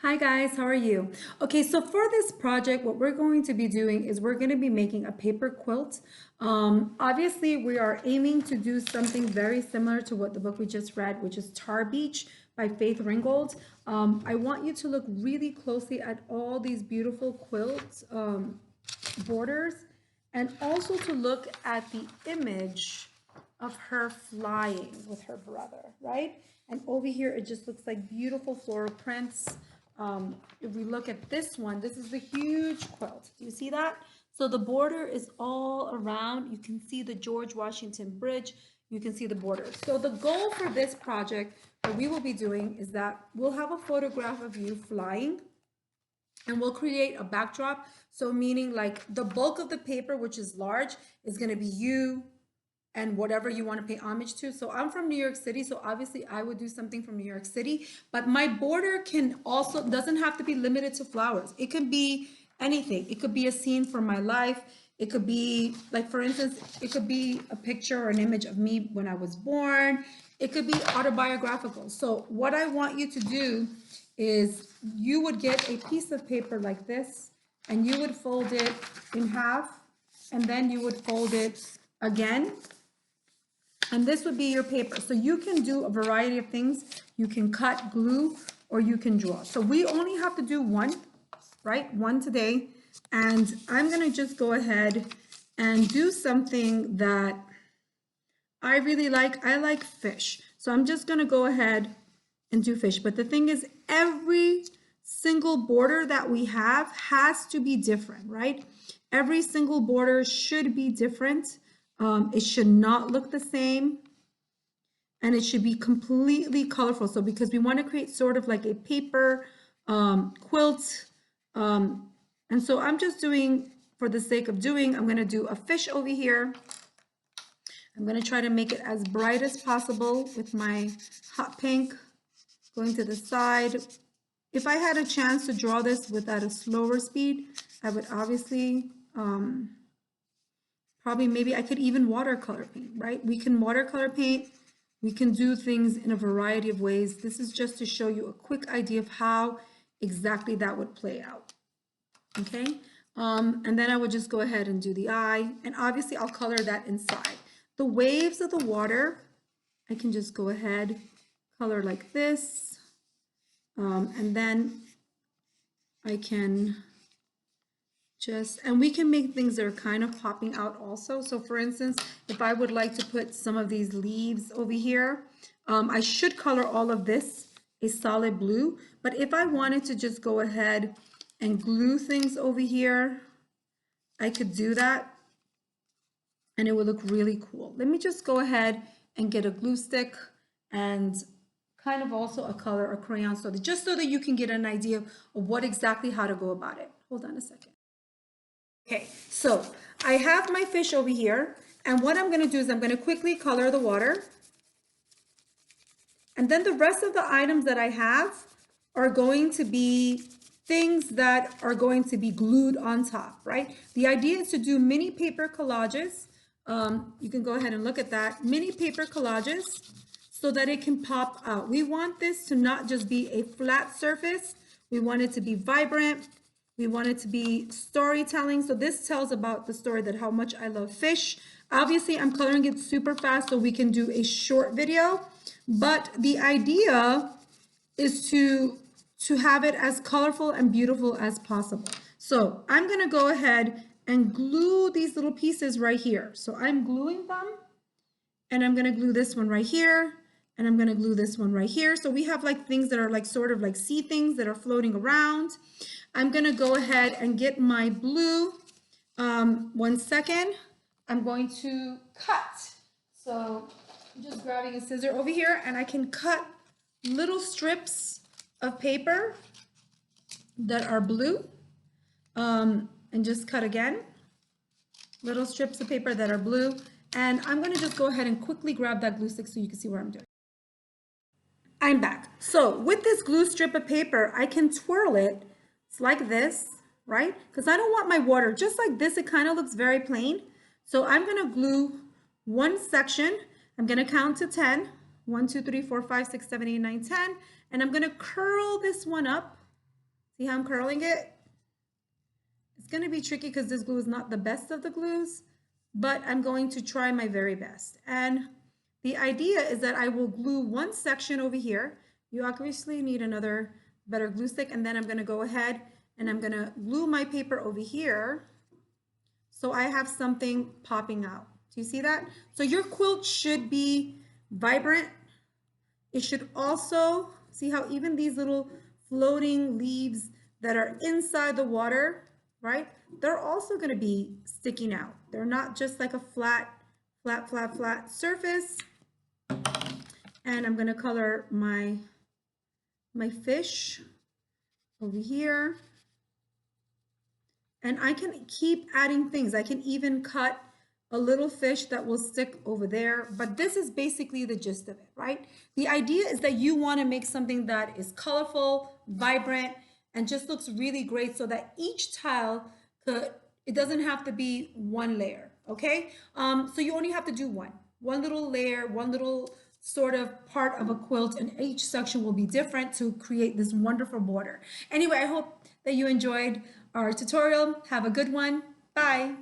Hi guys, how are you? Okay, so for this project, what we're going to be doing is we're going to be making a paper quilt. Obviously, we are aiming to do something very similar to what the book we just read, which is Tar Beach by Faith Ringgold. I want you to look really closely at all these beautiful quilt borders and also to look at the image of her flying with her brother, right? And over here, it just looks like beautiful floral prints. If we look at this one, this is the huge quilt. Do you see that? So the border is all around. You can see the George Washington Bridge. You can see the border. So the goal for this project, what we will be doing is that we'll have a photograph of you flying and we'll create a backdrop. So meaning like the bulk of the paper, which is large, is going to be you and whatever you want to pay homage to. So I'm from New York City, so obviously I would do something from New York City, but my border can also, doesn't have to be limited to flowers. It can be anything. It could be a scene from my life. It could be, like for instance, it could be a picture or an image of me when I was born. It could be autobiographical. So what I want you to do is you would get a piece of paper like this and you would fold it in half and then you would fold it again. And this would be your paper. So you can do a variety of things. You can cut, glue, or you can draw. So we only have to do one, right? One today. And I'm going to just go ahead and do something that I really like. I like fish. So I'm just going to go ahead and do fish. But the thing is, every single border that we have has to be different, right? Every single border should be different. It should not look the same and it should be completely colorful. So because we want to create sort of like a paper quilt. And so I'm just doing, for the sake of doing, I'm going to do a fish over here. I'm going to try to make it as bright as possible with my hot pink going to the side. If I had a chance to draw this at a slower speed, I would obviously probably maybe I could even watercolor paint, right? We can watercolor paint. We can do things in a variety of ways. This is just to show you a quick idea of how exactly that would play out, okay? And then I would just go ahead and do the eye, and obviously I'll color that inside. The waves of the water, I can just go ahead, color like this, and then I can and we can make things that are kind of popping out also. So for instance, if I would like to put some of these leaves over here, I should color all of this a solid blue, but if I wanted to just go ahead and glue things over here, I could do that and it would look really cool. Let me just go ahead and get a glue stick and kind of also a color, a crayon, so that just so that you can get an idea of what exactly how to go about it. Hold on a second. Okay, so I have my fish over here, and what I'm going to do is I'm going to quickly color the water. And then the rest of the items that I have are going to be things that are going to be glued on top, right? The idea is to do mini paper collages. You can go ahead and look at that. Mini paper collages so that it can pop out. We want this to not just be a flat surface. We want it to be vibrant. We want it to be storytelling. So this tells about the story that how much I love fish. Obviously, I'm coloring it super fast so we can do a short video. But the idea is to have it as colorful and beautiful as possible. So I'm going to go ahead and glue these little pieces right here. So I'm gluing them. And I'm going to glue this one right here. And I'm going to glue this one right here. So we have like things that are like sort of like sea things that are floating around. I'm going to go ahead and get my blue. 1 second. I'm going to cut. So I'm just grabbing a scissor over here and I can cut little strips of paper that are blue. And just cut again. Little strips of paper that are blue. And I'm going to just go ahead and quickly grab that glue stick so you can see what I'm doing. I'm back. So with this glue strip of paper, I can twirl it. It's like this, right? Because I don't want my water just like this. It kind of looks very plain. So I'm going to glue one section. I'm going to count to 10. 1, 2, 3, 4, 5, 6, 7, 8, 9, 10. And I'm going to curl this one up See how I'm curling it? It's going to be tricky because this glue is not the best of the glues, but I'm going to try my very best. And the idea is that I will glue one section over here. You obviously need another better glue stick, and then I'm going to go ahead and I'm going to glue my paper over here so I have something popping out. Do you see that? So your quilt should be vibrant. It should also, see how even these little floating leaves that are inside the water, right? They're also going to be sticking out. They're not just like a flat surface. And I'm going to color my fish over here. And I can keep adding things. I can even cut a little fish that will stick over there. But this is basically the gist of it, right? The idea is that you want to make something that is colorful, vibrant, and just looks really great so that each tile it doesn't have to be one layer, okay? So you only have to do one little layer, one little sort of part of a quilt, and each section will be different to create this wonderful border. Anyway, I hope that you enjoyed our tutorial. Have a good one. Bye.